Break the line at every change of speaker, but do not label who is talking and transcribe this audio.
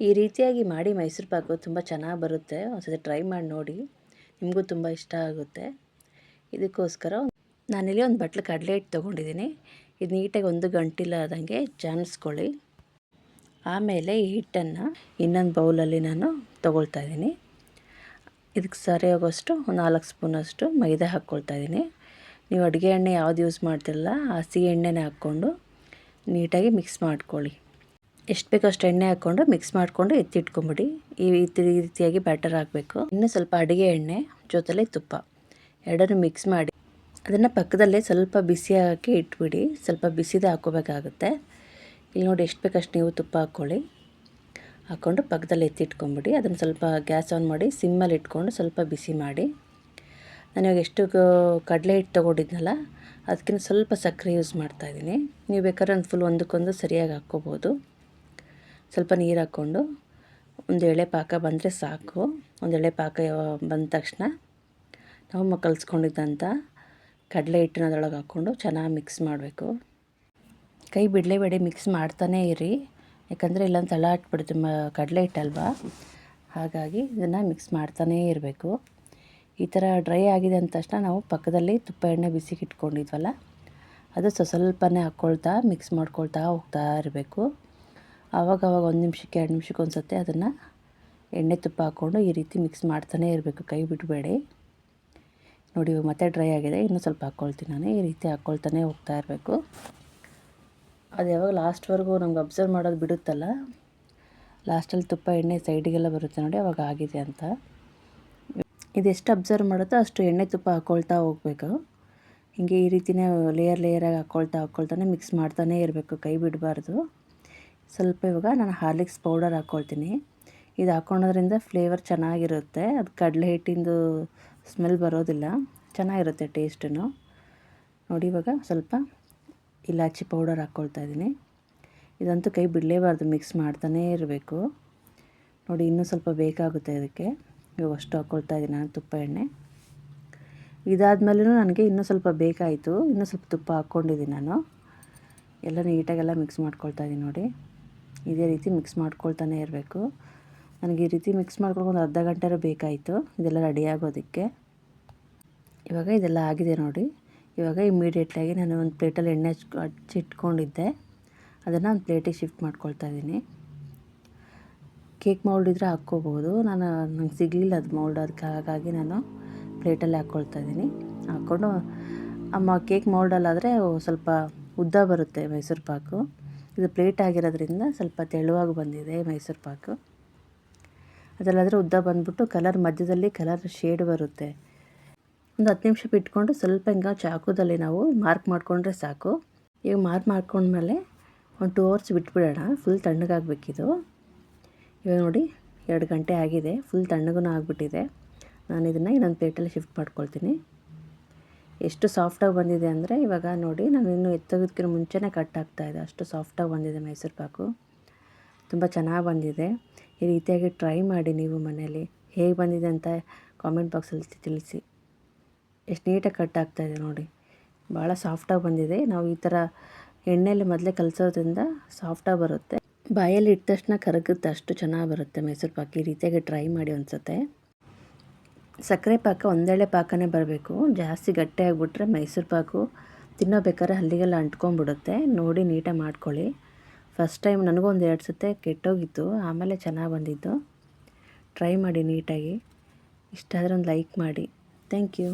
ಈ ರೀತಿಯಾಗಿ ಮಾಡಿ ಮೈಸೂರು ಪಾಕು ತುಂಬ ಚೆನ್ನಾಗಿ ಬರುತ್ತೆ. ಒಂದ್ಸತಿ ಟ್ರೈ ಮಾಡಿ ನೋಡಿ, ನಿಮಗೂ ತುಂಬ ಇಷ್ಟ ಆಗುತ್ತೆ. ಇದಕ್ಕೋಸ್ಕರ ನಾನಿಲ್ಲಿ ಒಂದು ಬಟ್ಲು ಕಡಲೆ ಹಿಟ್ಟು ತೊಗೊಂಡಿದ್ದೀನಿ. ಇದು ನೀಟಾಗಿ ಒಂದು ಗಂಟಿಲ್ಲದಂಗೆ ಜಾನಿಸ್ಕೊಳ್ಳಿ. ಆಮೇಲೆ ಈ ಹಿಟ್ಟನ್ನು ಇನ್ನೊಂದು ಬೌಲಲ್ಲಿ ನಾನು ತೊಗೊಳ್ತಾ ಇದ್ದೀನಿ. ಇದಕ್ಕೆ ಸರಿಯಾಗೋಷ್ಟು 4 ಸ್ಪೂನಷ್ಟು ಮೈದಾ ಹಾಕ್ಕೊಳ್ತಾ ಇದ್ದೀನಿ. ನೀವು ಅಡುಗೆ ಎಣ್ಣೆ ಯಾವ್ದು ಯೂಸ್ ಮಾಡ್ತಿರಲ್ಲ ಹಸಿ ಎಣ್ಣೆನೇ ಹಾಕ್ಕೊಂಡು ನೀಟಾಗಿ ಮಿಕ್ಸ್ ಮಾಡ್ಕೊಳ್ಳಿ. ಎಷ್ಟು ಬೇಕೋ ಅಷ್ಟು ಎಣ್ಣೆ ಹಾಕ್ಕೊಂಡು ಮಿಕ್ಸ್ ಮಾಡಿಕೊಂಡು ಎತ್ತಿಟ್ಕೊಂಬಿಡಿ. ಈ ರೀತಿಯಾಗಿ ಬ್ಯಾಟರ್ ಹಾಕಬೇಕು. ಇನ್ನೂ ಸ್ವಲ್ಪ ಅಡುಗೆ ಎಣ್ಣೆ ಜೊತೆಲಿ ತುಪ್ಪ ಎರಡನ್ನೂ ಮಿಕ್ಸ್ ಮಾಡಿ ಅದನ್ನು ಪಕ್ಕದಲ್ಲೇ ಸ್ವಲ್ಪ ಬಿಸಿ ಹಾಕಿ ಇಟ್ಬಿಡಿ. ಸ್ವಲ್ಪ ಬಿಸಿದೇ ಹಾಕ್ಕೋಬೇಕಾಗುತ್ತೆ. ಇಲ್ಲಿ ನೋಡಿ ಎಷ್ಟು ಬೇಕಷ್ಟು ನೀವು ತುಪ್ಪ ಹಾಕ್ಕೊಳ್ಳಿ. ಹಾಕ್ಕೊಂಡು ಪಕ್ಕದಲ್ಲಿ ಎತ್ತಿಟ್ಕೊಂಬಿಡಿ. ಅದನ್ನು ಸ್ವಲ್ಪ ಗ್ಯಾಸ್ ಆನ್ ಮಾಡಿ ಸಿಮ್ಮಲ್ಲಿ ಇಟ್ಕೊಂಡು ಸ್ವಲ್ಪ ಬಿಸಿ ಮಾಡಿ. ನಾನು ಇವಾಗ ಎಷ್ಟು ಕಡಲೆ ಹಿಟ್ಟು ತೊಗೊಂಡಿದ್ನಲ್ಲ ಅದಕ್ಕಿಂತ ಸ್ವಲ್ಪ ಸಕ್ಕರೆ ಯೂಸ್ ಮಾಡ್ತಾಯಿದ್ದೀನಿ. ನೀವು ಬೇಕಾದ್ರೆ ಒಂದು ಫುಲ್ ಒಂದಕ್ಕೊಂದು ಸರಿಯಾಗಿ ಹಾಕ್ಕೋಬೋದು. ಸ್ವಲ್ಪ ನೀರು ಹಾಕ್ಕೊಂಡು ಒಂದು ಎಳೆ ಪಾಕ ಬಂದರೆ ಸಾಕು. ಒಂದು ಎಳೆ ಪಾಕ ಬಂದ ತಕ್ಷಣ ನಾವು ಕಲಿಸ್ಕೊಂಡಿದ್ದಂಥ ಕಡಲೆ ಹಿಟ್ಟನ್ನ ಅದರೊಳಗೆ ಹಾಕ್ಕೊಂಡು ಚೆನ್ನಾಗಿ ಮಿಕ್ಸ್ ಮಾಡಬೇಕು. ಕೈ ಬಿಡಲೇಬೇಡಿ, ಮಿಕ್ಸ್ ಮಾಡ್ತಾನೇ ಇರಿ. ಯಾಕಂದರೆ ಇಲ್ಲಾಂತ ತಳ ಹಟ್ಬಿಡುತ್ತೆ, ಕಡಲೆ ಹಿಟ್ಟಲ್ವಾ. ಹಾಗಾಗಿ ಇದನ್ನು ಮಿಕ್ಸ್ ಮಾಡ್ತಾನೇ ಇರಬೇಕು. ಈ ಥರ ಡ್ರೈ ಆಗಿದೆ ಅಂದ ತಕ್ಷಣ ನಾವು ಪಕ್ಕದಲ್ಲಿ ತುಪ್ಪ ಎಣ್ಣೆ ಬಿಸಿಗೆ ಇಟ್ಕೊಂಡಿದ್ವಲ್ಲ ಅದು ಸ್ವಲ್ಪನೇ ಹಾಕ್ಕೊಳ್ತಾ ಮಿಕ್ಸ್ ಮಾಡ್ಕೊಳ್ತಾ ಹೋಗ್ತಾ ಇರಬೇಕು. ಆವಾಗವಾಗ 1 ನಿಮಿಷಕ್ಕೆ 2 ನಿಮಿಷಕ್ಕೆ ಒಂದು ಸತಿ ಅದನ್ನು ಎಣ್ಣೆ ತುಪ್ಪ ಹಾಕ್ಕೊಂಡು ಈ ರೀತಿ ಮಿಕ್ಸ್ ಮಾಡ್ತಾನೇ ಇರಬೇಕು. ಕೈ ಬಿಡಬೇಡಿ. ನೋಡಿ ಇವಾಗ ಮತ್ತೆ ಡ್ರೈ ಆಗಿದೆ, ಇನ್ನೂ ಸ್ವಲ್ಪ ಹಾಕ್ಕೊಳ್ತೀನಿ ನಾನು. ಈ ರೀತಿ ಹಾಕ್ಕೊಳ್ತಾನೆ ಹೋಗ್ತಾ ಇರಬೇಕು. ಅದು ಯಾವಾಗ ಲಾಸ್ಟ್ವರೆಗೂ ನಮ್ಗೆ ಅಬ್ಸರ್ವ್ ಮಾಡೋದು ಬಿಡುತ್ತಲ್ಲ, ಲಾಸ್ಟಲ್ಲಿ ತುಪ್ಪ ಎಣ್ಣೆ ಸೈಡಿಗೆಲ್ಲ ಬರುತ್ತೆ ನೋಡಿ, ಅವಾಗ ಆಗಿದೆ ಅಂತ. ಇದೆಷ್ಟು ಅಬ್ಸರ್ವ್ ಮಾಡುತ್ತೋ ಅಷ್ಟು ಎಣ್ಣೆ ತುಪ್ಪ ಹಾಕ್ಕೊಳ್ತಾ ಹೋಗಬೇಕು. ಹೀಗೆ ಈ ರೀತಿಯೇ ಲೇಯರಾಗಿ ಹಾಕ್ಕೊಳ್ತಾನೆ ಮಿಕ್ಸ್ ಮಾಡ್ತಾನೇ ಇರಬೇಕು, ಕೈ ಬಿಡಬಾರ್ದು. ಸ್ವಲ್ಪ ಇವಾಗ ನಾನು ಹಾರ್ಲಿಕ್ಸ್ ಪೌಡರ್ ಹಾಕ್ಕೊಳ್ತೀನಿ. ಇದು ಹಾಕ್ಕೊಳೋದ್ರಿಂದ ಫ್ಲೇವರ್ ಚೆನ್ನಾಗಿರುತ್ತೆ. ಅದು ಕಡಲೆ ಹಿಟ್ಟಿಂದು ಸ್ಮೆಲ್ ಬರೋದಿಲ್ಲ, ಚೆನ್ನಾಗಿರುತ್ತೆ ಟೇಸ್ಟು. ನೋಡಿ ಇವಾಗ ಸ್ವಲ್ಪ ಇಲಾಚಿ ಪೌಡರ್ ಹಾಕ್ಕೊಳ್ತಾ ಇದ್ದೀನಿ. ಇದಂತೂ ಕೈ ಬಿಡಲೇಬಾರ್ದು, ಮಿಕ್ಸ್ ಮಾಡ್ತಾನೇ ಇರಬೇಕು. ನೋಡಿ ಇನ್ನೂ ಸ್ವಲ್ಪ ಬೇಕಾಗುತ್ತೆ ಇದಕ್ಕೆ. ಇವಾಗ ಅಷ್ಟು ಹಾಕ್ಕೊಳ್ತಾ ಇದ್ದೀನಿ ನಾನು ತುಪ್ಪ ಎಣ್ಣೆ. ಇದಾದಮೇಲೂ ನನಗೆ ಇನ್ನೂ ಸ್ವಲ್ಪ ಬೇಕಾಯಿತು, ಇನ್ನೂ ಸ್ವಲ್ಪ ತುಪ್ಪ ಹಾಕ್ಕೊಂಡಿದ್ದೀನಿ ನಾನು. ಎಲ್ಲ ನೀಟಾಗೆಲ್ಲ ಮಿಕ್ಸ್ ಮಾಡ್ಕೊಳ್ತಾ ಇದ್ದೀನಿ ನೋಡಿ. ಇದೇ ರೀತಿ ಮಿಕ್ಸ್ ಮಾಡ್ಕೊಳ್ತಾನೆ ಇರಬೇಕು. ನನಗೆ ಈ ರೀತಿ ಮಿಕ್ಸ್ ಮಾಡ್ಕೊಂಡು ಒಂದು ಅರ್ಧ ಗಂಟೆ ಬೇಕಾಯಿತು ಇದೆಲ್ಲ ರೆಡಿ ಆಗೋದಕ್ಕೆ. ಇವಾಗ ಇದೆಲ್ಲ ಆಗಿದೆ ನೋಡಿ. ಇವಾಗ ಇಮ್ಮಿಡಿಯೇಟ್ಲಾಗಿ ನಾನು ಒಂದು ಪ್ಲೇಟಲ್ಲಿ ಎಣ್ಣೆ ಹಚ್ಚಿಟ್ಕೊಂಡಿದ್ದೆ, ಅದನ್ನು ಒಂದು ಪ್ಲೇಟಿಗೆ ಶಿಫ್ಟ್ ಮಾಡ್ಕೊಳ್ತಾ ಇದ್ದೀನಿ. ಕೇಕ್ ಮೌಲ್ಡ್ ಇದ್ದರೆ ಹಾಕ್ಕೋಬೋದು. ನಂಗೆ ಸಿಗಲಿಲ್ಲ ಅದು ಮೌಲ್ಡ್, ಅದಕ್ಕೆ ಹಾಗಾಗಿ ನಾನು ಪ್ಲೇಟಲ್ಲಿ ಹಾಕ್ಕೊಳ್ತಾ ಇದ್ದೀನಿ. ಹಾಕ್ಕೊಂಡು ಕೇಕ್ ಮೌಲ್ಡಲ್ಲಾದರೆ ಸ್ವಲ್ಪ ಉದ್ದ ಬರುತ್ತೆ ಮೈಸೂರು ಪಾಕು. ಇದು ಪ್ಲೇಟ್ ಆಗಿರೋದ್ರಿಂದ ಸ್ವಲ್ಪ ತೆಳುವಾಗಿ ಬಂದಿದೆ ಮೈಸೂರು ಪಾಕು. ಅದರಲ್ಲಾದರೆ ಉದ್ದ ಬಂದುಬಿಟ್ಟು ಕಲರ್ ಮಧ್ಯದಲ್ಲಿ ಕಲರ್ ಶೇಡ್ ಬರುತ್ತೆ. ಒಂದು 10 ನಿಮಿಷ ಬಿಟ್ಕೊಂಡು ಸ್ವಲ್ಪ ಹಿಂಗೆ ಚಾಕುದಲ್ಲಿ ನಾವು ಮಾರ್ಕ್ ಮಾಡಿಕೊಂಡ್ರೆ ಸಾಕು. ಈಗ ಮಾರ್ಕ್ ಮಾಡ್ಕೊಂಡ್ಮೇಲೆ ಒಂದು 2 ಅವರ್ಸ್ ಬಿಟ್ಬಿಡೋಣ. ಫುಲ್ ತಣ್ಣಗಾಗಬೇಕಿದು. ಇವಾಗ ನೋಡಿ 2 ಗಂಟೆ ಆಗಿದೆ, ಫುಲ್ ತಣ್ಣಗೂ ಆಗಿಬಿಟ್ಟಿದೆ. ನಾನು ಇದನ್ನು ಇನ್ನೊಂದು ಪ್ಲೇಟಲ್ಲಿ ಶಿಫ್ಟ್ ಮಾಡ್ಕೊಳ್ತೀನಿ. ಎಷ್ಟು ಸಾಫ್ಟಾಗಿ ಬಂದಿದೆ ಅಂದರೆ ಇವಾಗ ನೋಡಿ, ನಾನು ಇನ್ನೂ ಎತ್ತೋಗೋದಕ್ಕಿಂತ ಮುಂಚೆನೇ ಕಟ್ ಆಗ್ತಾಯಿದೆ, ಅಷ್ಟು ಸಾಫ್ಟಾಗಿ ಬಂದಿದೆ ಮೈಸೂರು ಪಾಕು. ತುಂಬ ಚೆನ್ನಾಗಿ ಬಂದಿದೆ. ಈ ರೀತಿಯಾಗಿ ಟ್ರೈ ಮಾಡಿ ನೀವು ಮನೇಲಿ. ಹೇಗೆ ಬಂದಿದೆ ಅಂತ ಕಾಮೆಂಟ್ ಬಾಕ್ಸಲ್ಲಿ ತಿಳಿಸಿ. ಎಷ್ಟು ನೀಟಾಗಿ ಕಟ್ ಆಗ್ತಾಯಿದೆ ನೋಡಿ, ಭಾಳ ಸಾಫ್ಟಾಗಿ ಬಂದಿದೆ. ನಾವು ಈ ಥರ ಎಣ್ಣೆಯಲ್ಲಿ ಮೊದಲೇ ಕಲಸೋದ್ರಿಂದ ಸಾಫ್ಟಾಗಿ ಬರುತ್ತೆ. ಬಾಯಲ್ಲಿ ಇಟ್ಟ ತಕ್ಷಣ ಕರಗುತ್ತೆ, ಅಷ್ಟು ಚೆನ್ನಾಗಿ ಬರುತ್ತೆ ಮೈಸೂರು ಪಾಕು. ಈ ರೀತಿಯಾಗಿ ಟ್ರೈ ಮಾಡಿ ಅನಿಸುತ್ತೆ. ಸಕ್ಕರೆ ಪಾಕ ಒಂದೆಳೆ ಪಾಕನೇ ಬರಬೇಕು. ಜಾಸ್ತಿ ಗಟ್ಟಿ ಆಗಿಬಿಟ್ರೆ ಮೈಸೂರು ಪಾಕು ತಿನ್ನೋಬೇಕಾದ್ರೆ ಹಲ್ಲಿಗೆಲ್ಲ ಅಂಟ್ಕೊಂಡ್ಬಿಡುತ್ತೆ. ನೋಡಿ ನೀಟಾಗಿ ಮಾಡ್ಕೊಳ್ಳಿ. ಫಸ್ಟ್ ಟೈಮ್ ನನಗೂ ಒಂದು 2 ಸತಿ ಕೆಟ್ಟೋಗಿತ್ತು, ಆಮೇಲೆ ಚೆನ್ನಾಗಿ ಬಂದಿದ್ದು. ಟ್ರೈ ಮಾಡಿ ನೀಟಾಗಿ. ಇಷ್ಟ ಆದರೆ ಒಂದು ಲೈಕ್ ಮಾಡಿ. Thank you.